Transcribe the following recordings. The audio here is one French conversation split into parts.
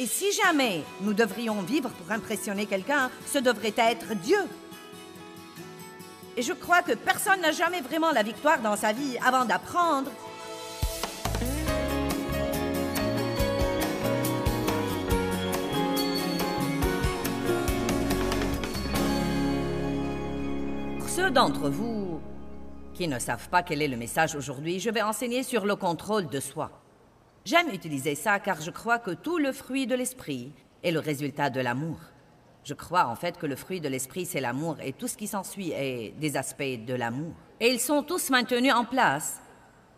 Et si jamais nous devrions vivre pour impressionner quelqu'un, ce devrait être Dieu. Et je crois que personne n'a jamais vraiment la victoire dans sa vie avant d'apprendre. Pour ceux d'entre vous qui ne savent pas quel est le message aujourd'hui, je vais enseigner sur le contrôle de soi. J'aime utiliser ça car je crois que tout le fruit de l'esprit est le résultat de l'amour. Je crois en fait que le fruit de l'esprit, c'est l'amour et tout ce qui s'ensuit est des aspects de l'amour. Et ils sont tous maintenus en place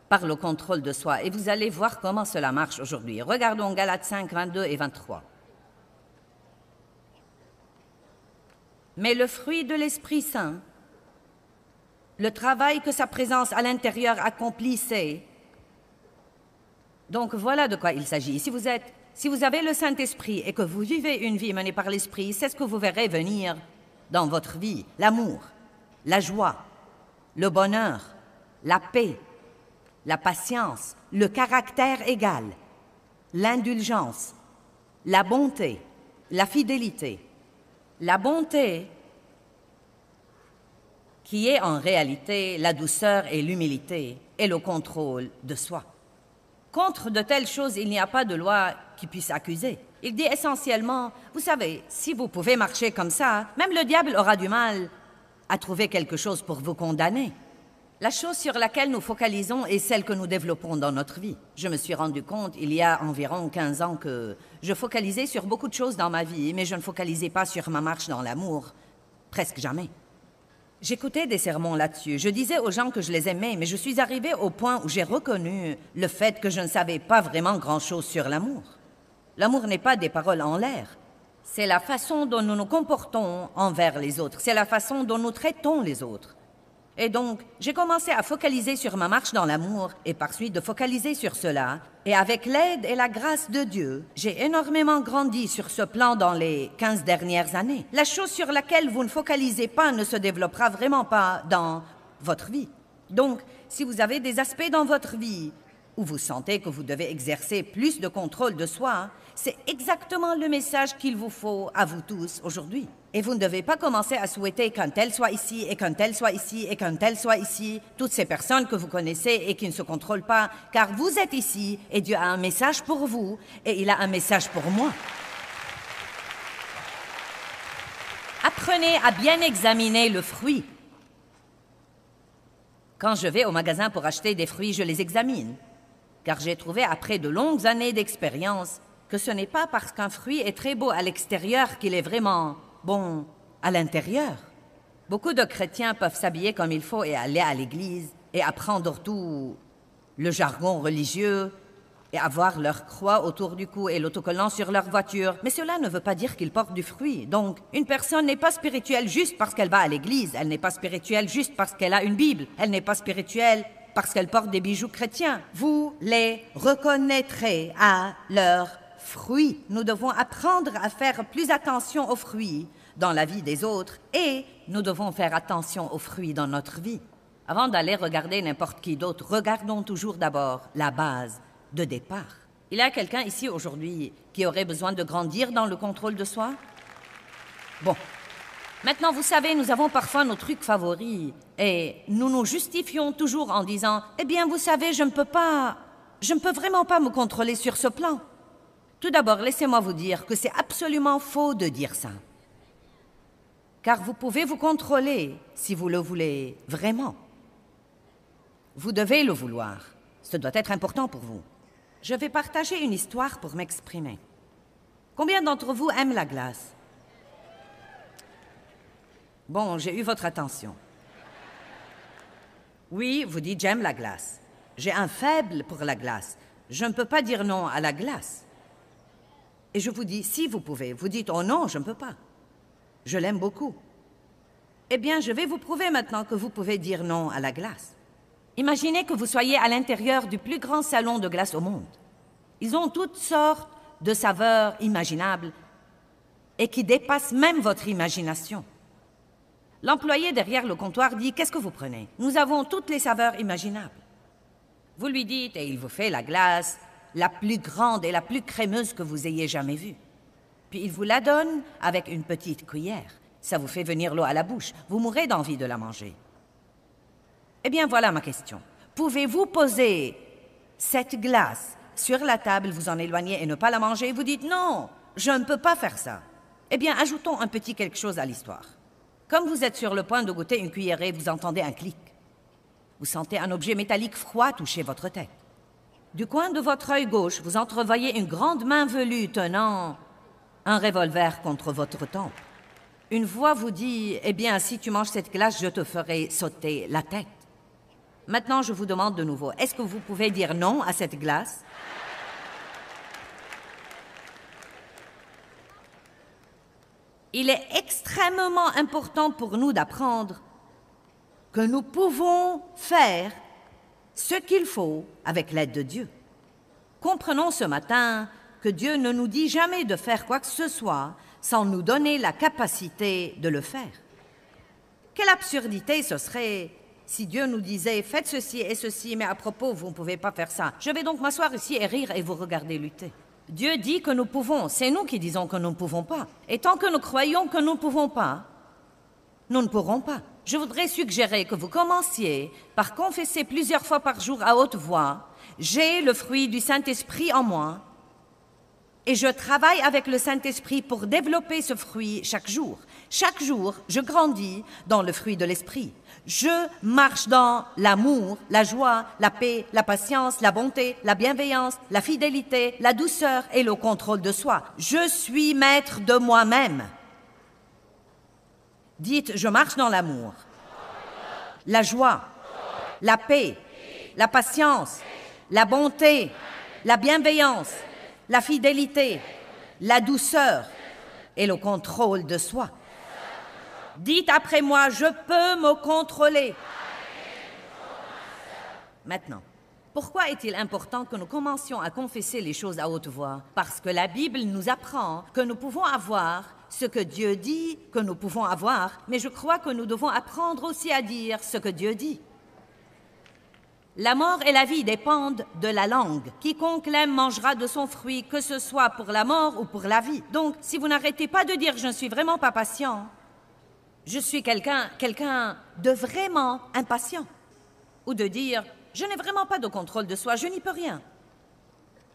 par le contrôle de soi. Et vous allez voir comment cela marche aujourd'hui. Regardons Galates 5, 22 et 23. Mais le fruit de l'Esprit Saint, le travail que sa présence à l'intérieur accomplissait. Donc voilà de quoi il s'agit. Si vous avez le Saint-Esprit et que vous vivez une vie menée par l'Esprit, c'est ce que vous verrez venir dans votre vie. L'amour, la joie, le bonheur, la paix, la patience, le caractère égal, l'indulgence, la bonté, la fidélité. La bonté qui est en réalité la douceur et l'humilité et le contrôle de soi. Contre de telles choses, il n'y a pas de loi qui puisse accuser. Il dit essentiellement, vous savez, si vous pouvez marcher comme ça, même le diable aura du mal à trouver quelque chose pour vous condamner. La chose sur laquelle nous focalisons est celle que nous développons dans notre vie. Je me suis rendu compte, il y a environ 15 ans, que je focalisais sur beaucoup de choses dans ma vie, mais je ne focalisais pas sur ma marche dans l'amour. Presque jamais. J'écoutais des sermons là-dessus. Je disais aux gens que je les aimais, mais je suis arrivée au point où j'ai reconnu le fait que je ne savais pas vraiment grand-chose sur l'amour. L'amour n'est pas des paroles en l'air. C'est la façon dont nous nous comportons envers les autres. C'est la façon dont nous traitons les autres. Et donc, j'ai commencé à focaliser sur ma marche dans l'amour et par suite de focaliser sur cela. Et avec l'aide et la grâce de Dieu, j'ai énormément grandi sur ce plan dans les 15 dernières années. La chose sur laquelle vous ne focalisez pas ne se développera vraiment pas dans votre vie. Donc, si vous avez des aspects dans votre vie où vous sentez que vous devez exercer plus de contrôle de soi, c'est exactement le message qu'il vous faut à vous tous aujourd'hui. Et vous ne devez pas commencer à souhaiter qu'un tel soit ici, et qu'un tel soit ici, et qu'un tel soit ici, toutes ces personnes que vous connaissez et qui ne se contrôlent pas, car vous êtes ici, et Dieu a un message pour vous, et il a un message pour moi. Apprenez à bien examiner le fruit. Quand je vais au magasin pour acheter des fruits, je les examine, car j'ai trouvé après de longues années d'expérience que ce n'est pas parce qu'un fruit est très beau à l'extérieur qu'il est vraiment bon à l'intérieur. Beaucoup de chrétiens peuvent s'habiller comme il faut et aller à l'église et apprendre tout le jargon religieux et avoir leur croix autour du cou et l'autocollant sur leur voiture. Mais cela ne veut pas dire qu'ils portent du fruit. Donc, une personne n'est pas spirituelle juste parce qu'elle va à l'église. Elle n'est pas spirituelle juste parce qu'elle a une Bible. Elle n'est pas spirituelle parce qu'elle porte des bijoux chrétiens. Vous les reconnaîtrez à leur fruits. Nous devons apprendre à faire plus attention aux fruits dans la vie des autres et nous devons faire attention aux fruits dans notre vie. Avant d'aller regarder n'importe qui d'autre, regardons toujours d'abord la base de départ. Il y a quelqu'un ici aujourd'hui qui aurait besoin de grandir dans le contrôle de soi? Bon. Maintenant, vous savez, nous avons parfois nos trucs favoris et nous nous justifions toujours en disant « Eh bien, vous savez, je ne peux vraiment pas me contrôler sur ce plan. » Tout d'abord, laissez-moi vous dire que c'est absolument faux de dire ça. Car vous pouvez vous contrôler si vous le voulez vraiment. Vous devez le vouloir. Ce doit être important pour vous. Je vais partager une histoire pour m'exprimer. Combien d'entre vous aiment la glace? Bon, j'ai eu votre attention. Oui, vous dites j'aime la glace. J'ai un faible pour la glace. Je ne peux pas dire non à la glace. Et je vous dis, si vous pouvez, vous dites, oh non, je ne peux pas. Je l'aime beaucoup. Eh bien, je vais vous prouver maintenant que vous pouvez dire non à la glace. Imaginez que vous soyez à l'intérieur du plus grand salon de glace au monde. Ils ont toutes sortes de saveurs imaginables et qui dépassent même votre imagination. L'employé derrière le comptoir dit, qu'est-ce que vous prenez? Nous avons toutes les saveurs imaginables. Vous lui dites, et il vous fait la glace la plus grande et la plus crémeuse que vous ayez jamais vue. Puis il vous la donne avec une petite cuillère. Ça vous fait venir l'eau à la bouche. Vous mourrez d'envie de la manger. Eh bien, voilà ma question. Pouvez-vous poser cette glace sur la table, vous en éloigner et ne pas la manger? Vous dites non, je ne peux pas faire ça. Eh bien, ajoutons un petit quelque chose à l'histoire. Comme vous êtes sur le point de goûter une cuillerée, vous entendez un clic. Vous sentez un objet métallique froid toucher votre tête. Du coin de votre œil gauche, vous entrevoyez une grande main velue tenant un revolver contre votre tempe. Une voix vous dit « Eh bien, si tu manges cette glace, je te ferai sauter la tête. » Maintenant, je vous demande de nouveau, est-ce que vous pouvez dire non à cette glace? Il est extrêmement important pour nous d'apprendre que nous pouvons faire ce qu'il faut avec l'aide de Dieu. Comprenons ce matin que Dieu ne nous dit jamais de faire quoi que ce soit sans nous donner la capacité de le faire. Quelle absurdité ce serait si Dieu nous disait « Faites ceci et ceci, mais à propos, vous ne pouvez pas faire ça. Je vais donc m'asseoir ici et rire et vous regarder lutter. » Dieu dit que nous pouvons, c'est nous qui disons que nous ne pouvons pas. Et tant que nous croyons que nous ne pouvons pas, nous ne pourrons pas. Je voudrais suggérer que vous commenciez par confesser plusieurs fois par jour à haute voix « J'ai le fruit du Saint-Esprit en moi » et je travaille avec le Saint-Esprit pour développer ce fruit chaque jour. Chaque jour, je grandis dans le fruit de l'Esprit. Je marche dans l'amour, la joie, la paix, la patience, la bonté, la bienveillance, la fidélité, la douceur et le contrôle de soi. Je suis maître de moi-même. Dites, je marche dans l'amour, la joie, la paix, la patience, la bonté, la bienveillance, la fidélité, la douceur et le contrôle de soi. Dites après moi, je peux me contrôler. Maintenant, pourquoi est-il important que nous commencions à confesser les choses à haute voix? Parce que la Bible nous apprend que nous pouvons avoir ce que Dieu dit que nous pouvons avoir, mais je crois que nous devons apprendre aussi à dire ce que Dieu dit. La mort et la vie dépendent de la langue. Quiconque l'aime mangera de son fruit, que ce soit pour la mort ou pour la vie. Donc, si vous n'arrêtez pas de dire « je ne suis vraiment pas patient », je suis quelqu'un de vraiment impatient. Ou de dire « je n'ai vraiment pas de contrôle de soi, je n'y peux rien ».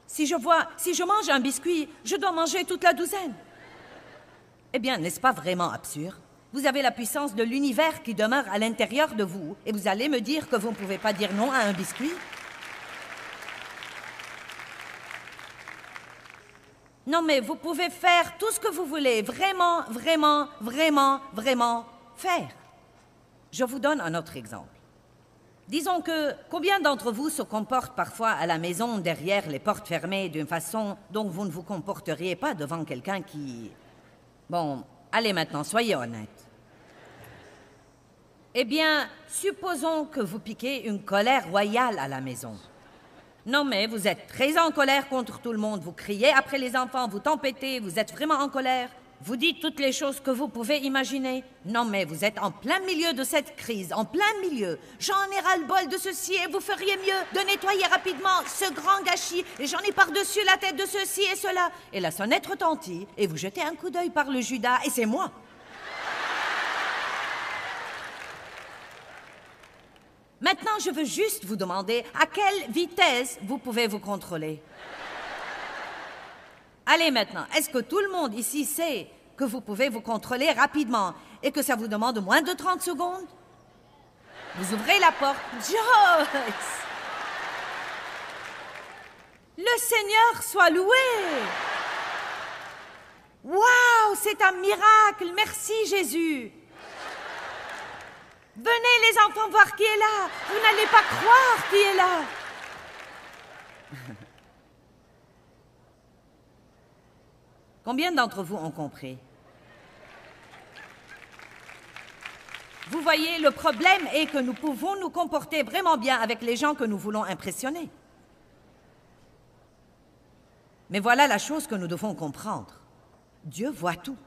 Si je mange un biscuit, je dois manger toute la douzaine. Eh bien, n'est-ce pas vraiment absurde? Vous avez la puissance de l'univers qui demeure à l'intérieur de vous et vous allez me dire que vous ne pouvez pas dire non à un biscuit? Non, mais vous pouvez faire tout ce que vous voulez, vraiment, vraiment, vraiment, vraiment faire. Je vous donne un autre exemple. Disons que combien d'entre vous se comportent parfois à la maison derrière les portes fermées d'une façon dont vous ne vous comporteriez pas devant quelqu'un qui... Bon, allez maintenant, soyez honnête. Eh bien, supposons que vous piquez une colère royale à la maison. Non, mais vous êtes très en colère contre tout le monde, vous criez après les enfants, vous tempêtez, vous êtes vraiment en colère. Vous dites toutes les choses que vous pouvez imaginer. Non, mais vous êtes en plein milieu de cette crise, en plein milieu. J'en ai ras-le-bol de ceci et vous feriez mieux de nettoyer rapidement ce grand gâchis et j'en ai par-dessus la tête de ceci et cela. Et la sonnette retentit et vous jetez un coup d'œil par le Judas et c'est moi. Maintenant, je veux juste vous demander à quelle vitesse vous pouvez vous contrôler. Allez maintenant, est-ce que tout le monde ici sait que vous pouvez vous contrôler rapidement et que ça vous demande moins de 30 secondes? Vous ouvrez la porte. Joyce! Le Seigneur soit loué! Waouh, c'est un miracle! Merci Jésus! Venez les enfants voir qui est là. Vous n'allez pas croire qui est là. Combien d'entre vous ont compris? Vous voyez, le problème est que nous pouvons nous comporter vraiment bien avec les gens que nous voulons impressionner. Mais voilà la chose que nous devons comprendre. Dieu voit tout.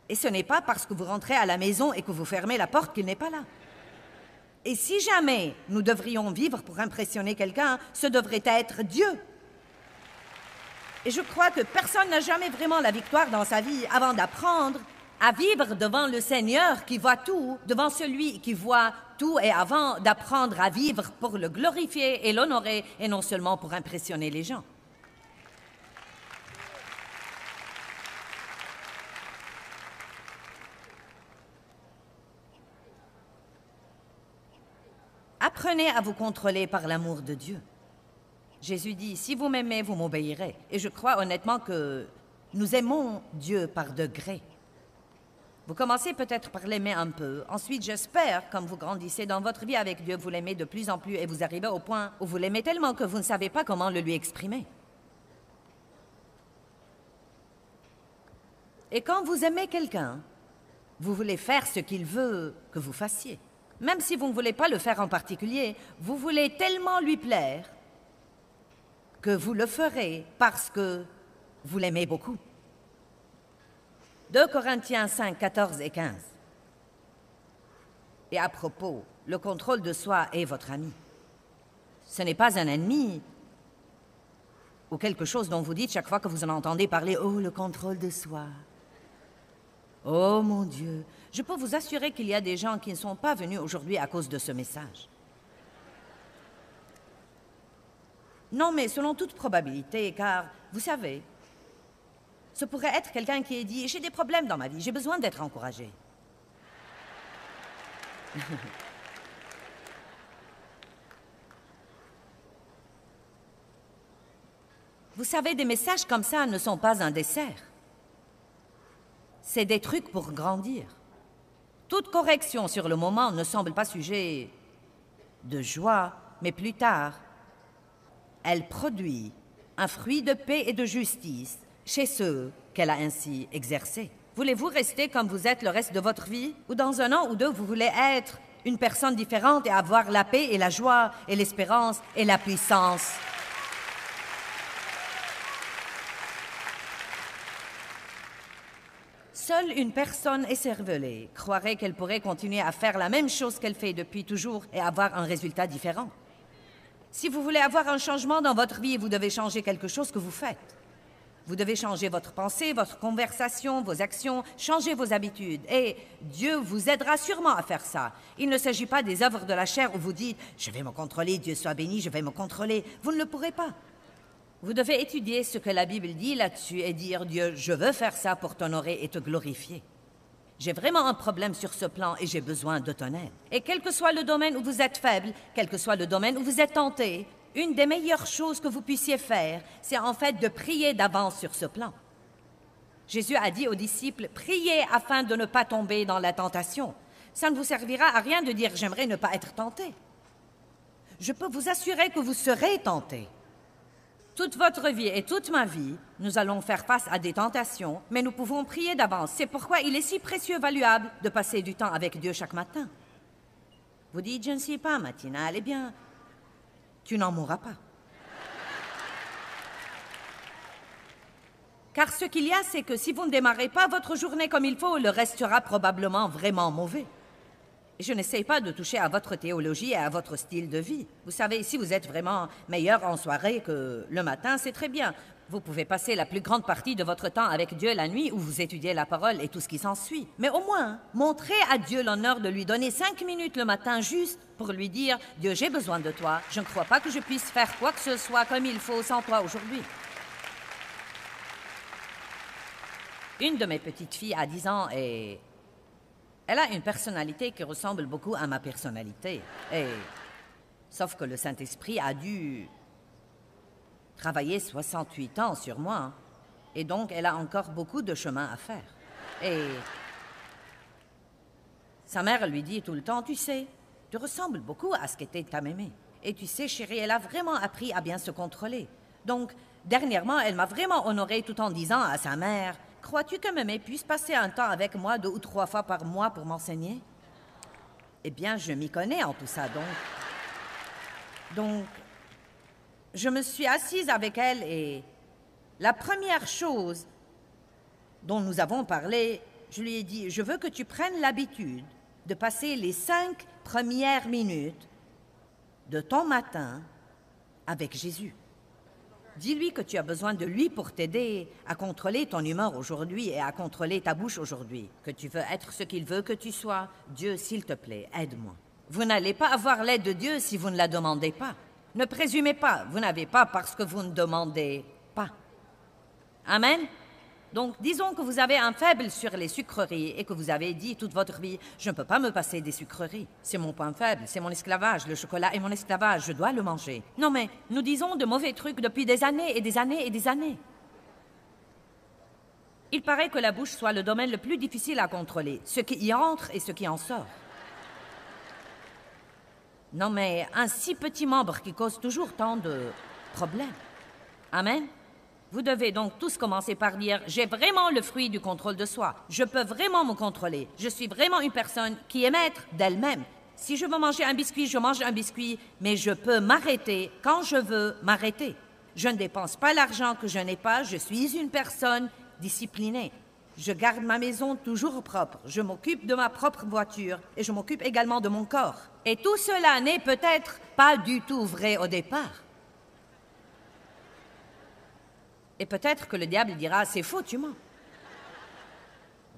Et ce n'est pas parce que vous rentrez à la maison et que vous fermez la porte qu'il n'est pas là. Et si jamais nous devrions vivre pour impressionner quelqu'un, ce devrait être Dieu. Et je crois que personne n'a jamais vraiment la victoire dans sa vie avant d'apprendre à vivre devant le Seigneur qui voit tout, devant celui qui voit tout, et avant d'apprendre à vivre pour le glorifier et l'honorer, et non seulement pour impressionner les gens. Apprenez à vous contrôler par l'amour de Dieu. Jésus dit, si vous m'aimez, vous m'obéirez. Et je crois honnêtement que nous aimons Dieu par degrés. Vous commencez peut-être par l'aimer un peu. Ensuite, j'espère, comme vous grandissez dans votre vie avec Dieu, vous l'aimez de plus en plus et vous arrivez au point où vous l'aimez tellement que vous ne savez pas comment le lui exprimer. Et quand vous aimez quelqu'un, vous voulez faire ce qu'il veut que vous fassiez. Même si vous ne voulez pas le faire en particulier, vous voulez tellement lui plaire que vous le ferez parce que vous l'aimez beaucoup. 2 Corinthiens 5, 14 et 15. Et à propos, le contrôle de soi est votre ami. Ce n'est pas un ennemi ou quelque chose dont vous dites chaque fois que vous en entendez parler, « Oh, le contrôle de soi ». Oh mon Dieu, je peux vous assurer qu'il y a des gens qui ne sont pas venus aujourd'hui à cause de ce message. Non, mais selon toute probabilité, car, vous savez, ce pourrait être quelqu'un qui ait dit « J'ai des problèmes dans ma vie, j'ai besoin d'être encouragé. » Vous savez, des messages comme ça ne sont pas un dessert. C'est des trucs pour grandir. Toute correction sur le moment ne semble pas sujet de joie, mais plus tard, elle produit un fruit de paix et de justice chez ceux qu'elle a ainsi exercés. Voulez-vous rester comme vous êtes le reste de votre vie? Ou dans un an ou deux, vous voulez être une personne différente et avoir la paix et la joie et l'espérance et la puissance? Seule une personne écervelée croirait qu'elle pourrait continuer à faire la même chose qu'elle fait depuis toujours et avoir un résultat différent. Si vous voulez avoir un changement dans votre vie, vous devez changer quelque chose que vous faites. Vous devez changer votre pensée, votre conversation, vos actions, changer vos habitudes. Et Dieu vous aidera sûrement à faire ça. Il ne s'agit pas des œuvres de la chair où vous dites « Je vais me contrôler, Dieu soit béni, je vais me contrôler ». Vous ne le pourrez pas. Vous devez étudier ce que la Bible dit là-dessus et dire « Dieu, je veux faire ça pour t'honorer et te glorifier. J'ai vraiment un problème sur ce plan et j'ai besoin de ton aide. » Et quel que soit le domaine où vous êtes faible, quel que soit le domaine où vous êtes tenté, une des meilleures choses que vous puissiez faire, c'est en fait de prier d'avance sur ce plan. Jésus a dit aux disciples « Priez afin de ne pas tomber dans la tentation. » Ça ne vous servira à rien de dire « J'aimerais ne pas être tenté. » Je peux vous assurer que vous serez tenté. Toute votre vie et toute ma vie, nous allons faire face à des tentations, mais nous pouvons prier d'avance. C'est pourquoi il est si précieux, valuable, de passer du temps avec Dieu chaque matin. Vous dites, je ne suis pas matinale, eh bien, tu n'en mourras pas. Car ce qu'il y a, c'est que si vous ne démarrez pas votre journée comme il faut, le reste sera probablement vraiment mauvais. Je n'essaie pas de toucher à votre théologie et à votre style de vie. Vous savez, si vous êtes vraiment meilleur en soirée que le matin, c'est très bien. Vous pouvez passer la plus grande partie de votre temps avec Dieu la nuit où vous étudiez la parole et tout ce qui s'ensuit. Mais au moins, montrez à Dieu l'honneur de lui donner 5 minutes le matin juste pour lui dire « Dieu, j'ai besoin de toi. Je ne crois pas que je puisse faire quoi que ce soit comme il faut sans toi aujourd'hui. » Une de mes petites filles a 10 ans et elle a une personnalité qui ressemble beaucoup à ma personnalité. Sauf que le Saint-Esprit a dû travailler 68 ans sur moi. Et donc, elle a encore beaucoup de chemin à faire. Et sa mère lui dit tout le temps, « Tu sais, tu ressembles beaucoup à ce qu'était ta mémé. Et tu sais, chérie, elle a vraiment appris à bien se contrôler. Donc, dernièrement, elle m'a vraiment honorée tout en disant à sa mère, « Crois-tu que mémé puisse passer un temps avec moi 2 ou 3 fois par mois pour m'enseigner? » Eh bien, je m'y connais en tout ça, donc, je me suis assise avec elle et la première chose dont nous avons parlé, je lui ai dit, « Je veux que tu prennes l'habitude de passer les 5 premières minutes de ton matin avec Jésus. Dis-lui que tu as besoin de lui pour t'aider à contrôler ton humeur aujourd'hui et à contrôler ta bouche aujourd'hui, que tu veux être ce qu'il veut que tu sois. Dieu, s'il te plaît, aide-moi. Vous n'allez pas avoir l'aide de Dieu si vous ne la demandez pas. Ne présumez pas, vous n'avez pas parce que vous ne demandez pas. Amen. Donc, disons que vous avez un faible sur les sucreries et que vous avez dit toute votre vie, je ne peux pas me passer des sucreries. C'est mon point faible, c'est mon esclavage, le chocolat est mon esclavage, je dois le manger. Non mais, nous disons de mauvais trucs depuis des années et des années et des années. Il paraît que la bouche soit le domaine le plus difficile à contrôler, ce qui y entre et ce qui en sort. Non mais, un si petit membre qui cause toujours tant de problèmes. Amen. Vous devez donc tous commencer par dire « J'ai vraiment le fruit du contrôle de soi. Je peux vraiment me contrôler. Je suis vraiment une personne qui est maître d'elle-même. Si je veux manger un biscuit, je mange un biscuit, mais je peux m'arrêter quand je veux m'arrêter. Je ne dépense pas l'argent que je n'ai pas. Je suis une personne disciplinée. Je garde ma maison toujours propre. Je m'occupe de ma propre voiture et je m'occupe également de mon corps. Et tout cela n'est peut-être pas du tout vrai au départ. Et peut-être que le diable dira, c'est faux, tu mens.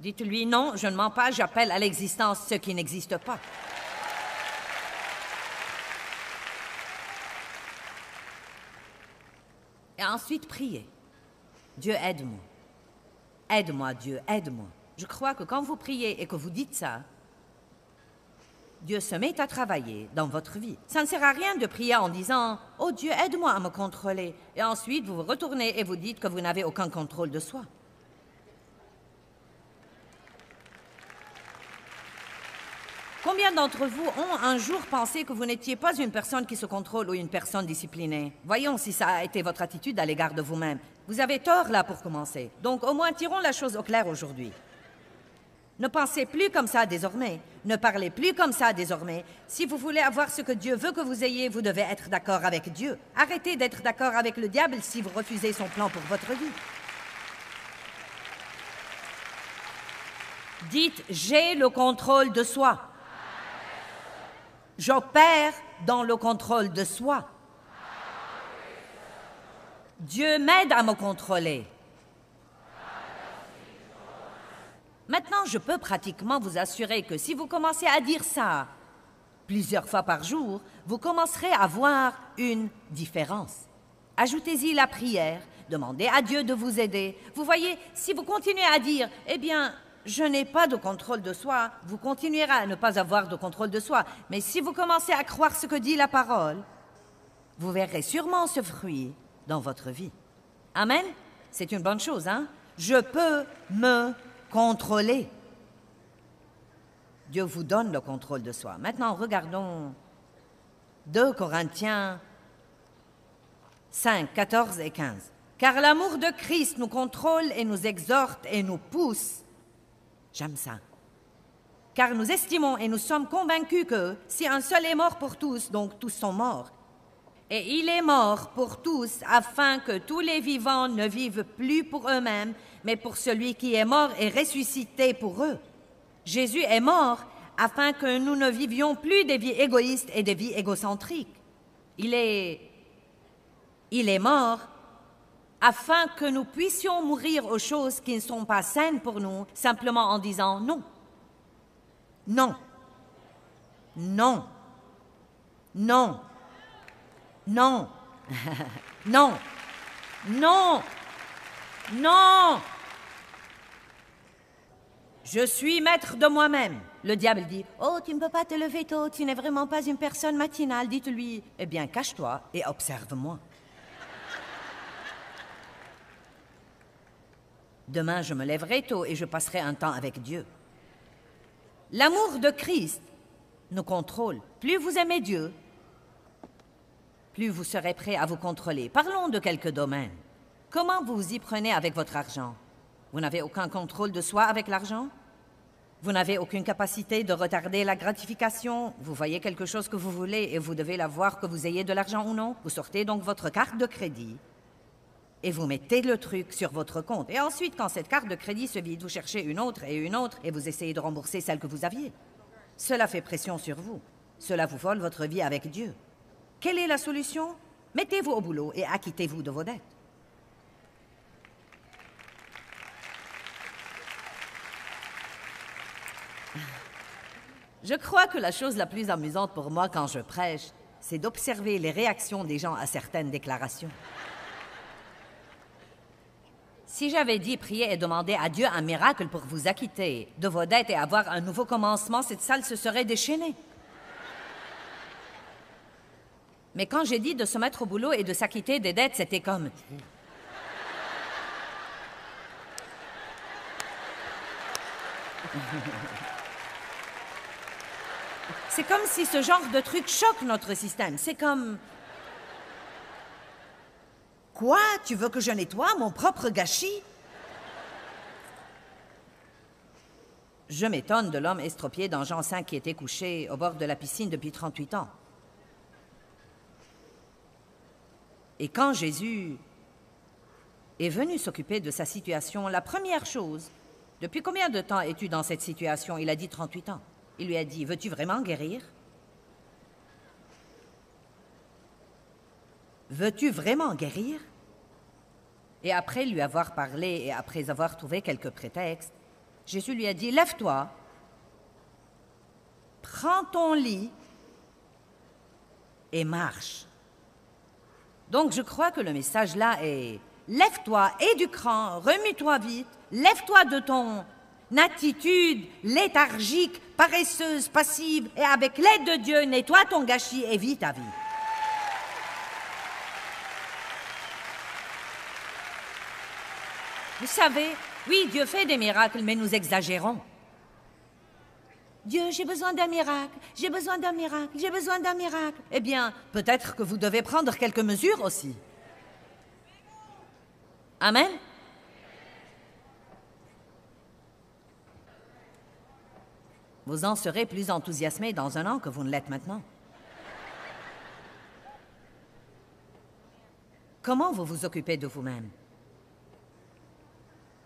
Dites-lui, non, je ne mens pas, j'appelle à l'existence ce qui n'existe pas. Et ensuite, priez. Dieu, aide-moi. Aide-moi, Dieu, aide-moi. Je crois que quand vous priez et que vous dites ça, Dieu se met à travailler dans votre vie. Ça ne sert à rien de prier en disant « Oh Dieu, aide-moi à me contrôler » et ensuite vous vous retournez et vous dites que vous n'avez aucun contrôle de soi. Combien d'entre vous ont un jour pensé que vous n'étiez pas une personne qui se contrôle ou une personne disciplinée? Voyons si ça a été votre attitude à l'égard de vous-même. Vous avez tort là pour commencer. Donc au moins tirons la chose au clair aujourd'hui. Ne pensez plus comme ça désormais. Ne parlez plus comme ça désormais. Si vous voulez avoir ce que Dieu veut que vous ayez, vous devez être d'accord avec Dieu. Arrêtez d'être d'accord avec le diable si vous refusez son plan pour votre vie. Dites, j'ai le contrôle de soi. J'opère dans le contrôle de soi. Dieu m'aide à me contrôler. Maintenant, je peux pratiquement vous assurer que si vous commencez à dire ça plusieurs fois par jour, vous commencerez à voir une différence. Ajoutez-y la prière, demandez à Dieu de vous aider. Vous voyez, si vous continuez à dire « Eh bien, je n'ai pas de contrôle de soi », vous continuerez à ne pas avoir de contrôle de soi. Mais si vous commencez à croire ce que dit la parole, vous verrez sûrement ce fruit dans votre vie. Amen? C'est une bonne chose, hein? Je peux me contrôler. Dieu vous donne le contrôle de soi. Maintenant, regardons 2 Corinthiens 5, 14 et 15. Car l'amour de Christ nous contrôle et nous exhorte et nous pousse. J'aime ça. Car nous estimons et nous sommes convaincus que si un seul est mort pour tous, donc tous sont morts, et il est mort pour tous afin que tous les vivants ne vivent plus pour eux-mêmes, mais pour celui qui est mort et ressuscité pour eux. Jésus est mort afin que nous ne vivions plus des vies égoïstes et des vies égocentriques. Il est mort afin que nous puissions mourir aux choses qui ne sont pas saines pour nous, simplement en disant non. Non. Non. Non. Non. Non. Non. Non. Je suis maître de moi-même. Le diable dit, « Oh, tu ne peux pas te lever tôt, tu n'es vraiment pas une personne matinale. » Dites-lui, « Eh bien, cache-toi et observe-moi. » Demain, je me lèverai tôt et je passerai un temps avec Dieu. L'amour de Christ nous contrôle. Plus vous aimez Dieu, plus vous serez prêt à vous contrôler. Parlons de quelques domaines. Comment vous vous y prenez avec votre argent? Vous n'avez aucun contrôle de soi avec l'argent? Vous n'avez aucune capacité de retarder la gratification? Vous voyez quelque chose que vous voulez et vous devez la voir que vous ayez de l'argent ou non? Vous sortez donc votre carte de crédit et vous mettez le truc sur votre compte. Et ensuite, quand cette carte de crédit se vide, vous cherchez une autre et vous essayez de rembourser celle que vous aviez. Cela fait pression sur vous. Cela vous vole votre vie avec Dieu. Quelle est la solution? Mettez-vous au boulot et acquittez-vous de vos dettes. Je crois que la chose la plus amusante pour moi quand je prêche, c'est d'observer les réactions des gens à certaines déclarations. Si j'avais dit prier et demander à Dieu un miracle pour vous acquitter de vos dettes et avoir un nouveau commencement, cette salle se serait déchaînée. Mais quand j'ai dit de se mettre au boulot et de s'acquitter des dettes, c'était comme... C'est comme si ce genre de truc choque notre système. C'est comme... Quoi? Tu veux que je nettoie mon propre gâchis? Je m'étonne de l'homme estropié dans Jean 5 qui était couché au bord de la piscine depuis 38 ans. Et quand Jésus est venu s'occuper de sa situation, la première chose, depuis combien de temps es-tu dans cette situation? Il a dit 38 ans. Il lui a dit, veux-tu vraiment guérir? Veux-tu vraiment guérir? Et après lui avoir parlé et après avoir trouvé quelques prétextes, Jésus lui a dit, lève-toi, prends ton lit et marche. Donc je crois que le message là est, lève-toi, aie du cran, remue-toi vite, lève-toi de ton attitude léthargique, paresseuse, passive, et avec l'aide de Dieu, nettoie ton gâchis et vis ta vie. Vous savez, oui, Dieu fait des miracles, mais nous exagérons. Dieu, j'ai besoin d'un miracle, j'ai besoin d'un miracle, j'ai besoin d'un miracle. Eh bien, peut-être que vous devez prendre quelques mesures aussi. Amen? Vous en serez plus enthousiasmé dans un an que vous ne l'êtes maintenant. Comment vous vous occupez de vous-même?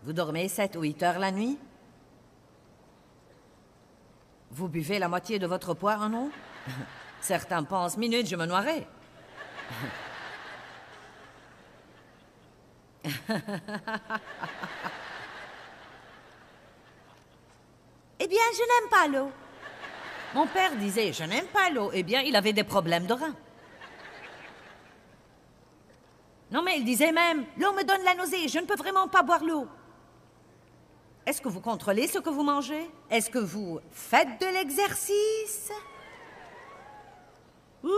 Vous dormez 7 ou 8 heures la nuit? Vous buvez la moitié de votre poids en eau? Certains pensent, minute, je me noierai. Eh bien, je n'aime pas l'eau. Mon père disait, je n'aime pas l'eau. Eh bien, il avait des problèmes de reins. Non, mais il disait même, l'eau me donne la nausée, je ne peux vraiment pas boire l'eau. Est-ce que vous contrôlez ce que vous mangez? Est-ce que vous faites de l'exercice? Ouh!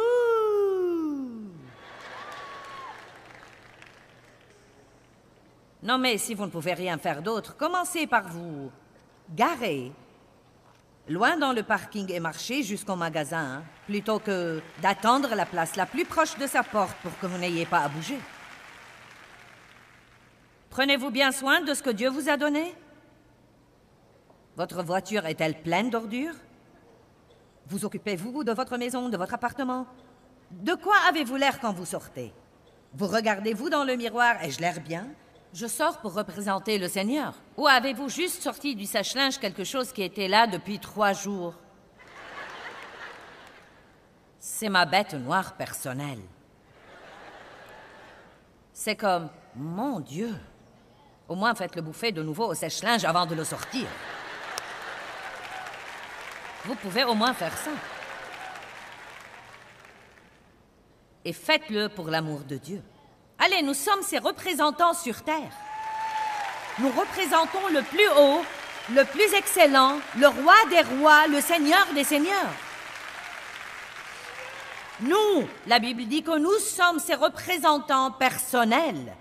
Non, mais si vous ne pouvez rien faire d'autre, commencez par vous garer loin dans le parking et marcher jusqu'au magasin, plutôt que d'attendre la place la plus proche de sa porte pour que vous n'ayez pas à bouger. Prenez-vous bien soin de ce que Dieu vous a donné? Votre voiture est-elle pleine d'ordures? Vous occupez-vous de votre maison, de votre appartement? De quoi avez-vous l'air quand vous sortez? Vous regardez-vous dans le miroir, ai-je l'air bien? Je sors pour représenter le Seigneur. Ou avez-vous juste sorti du sèche-linge quelque chose qui était là depuis 3 jours? C'est ma bête noire personnelle. C'est comme, mon Dieu, au moins faites-le bouffer de nouveau au sèche-linge avant de le sortir. Vous pouvez au moins faire ça. Et faites-le pour l'amour de Dieu. Allez, nous sommes ses représentants sur terre. Nous représentons le plus haut, le plus excellent, le roi des rois, le seigneur des seigneurs. Nous, la Bible dit que nous sommes ses représentants personnels.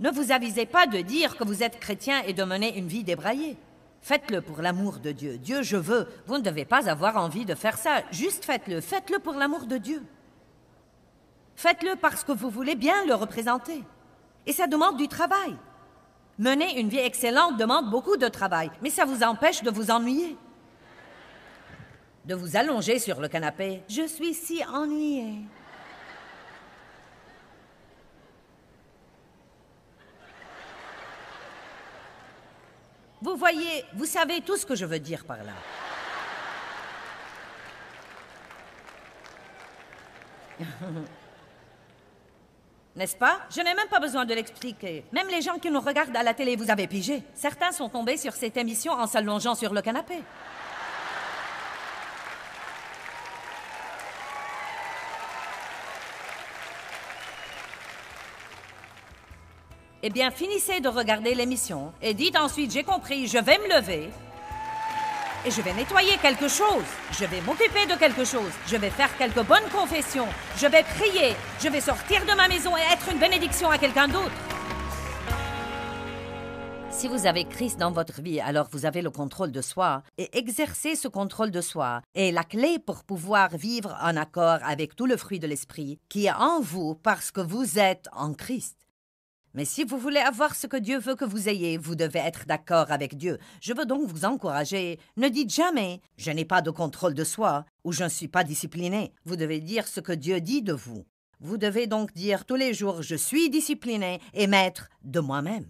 Ne vous avisez pas de dire que vous êtes chrétien et de mener une vie débraillée. Faites-le pour l'amour de Dieu. Dieu, je veux. Vous ne devez pas avoir envie de faire ça. Juste faites-le. Faites-le pour l'amour de Dieu. Faites-le parce que vous voulez bien le représenter. Et ça demande du travail. Mener une vie excellente demande beaucoup de travail, mais ça vous empêche de vous ennuyer. De vous allonger sur le canapé. Je suis si ennuyée. Vous voyez, vous savez tout ce que je veux dire par là. N'est-ce pas? Je n'ai même pas besoin de l'expliquer. Même les gens qui nous regardent à la télé, vous avez pigé. Certains sont tombés sur cette émission en s'allongeant sur le canapé. Eh bien, finissez de regarder l'émission et dites ensuite, j'ai compris, je vais me lever et je vais nettoyer quelque chose. Je vais m'occuper de quelque chose. Je vais faire quelques bonnes confessions. Je vais prier. Je vais sortir de ma maison et être une bénédiction à quelqu'un d'autre. Si vous avez Christ dans votre vie, alors vous avez le contrôle de soi. Et exercer ce contrôle de soi est la clé pour pouvoir vivre en accord avec tout le fruit de l'esprit qui est en vous parce que vous êtes en Christ. Mais si vous voulez avoir ce que Dieu veut que vous ayez, vous devez être d'accord avec Dieu. Je veux donc vous encourager. Ne dites jamais « je n'ai pas de contrôle de soi » ou « je ne suis pas discipliné ». Vous devez dire ce que Dieu dit de vous. Vous devez donc dire tous les jours « je suis discipliné et maître de moi-même ».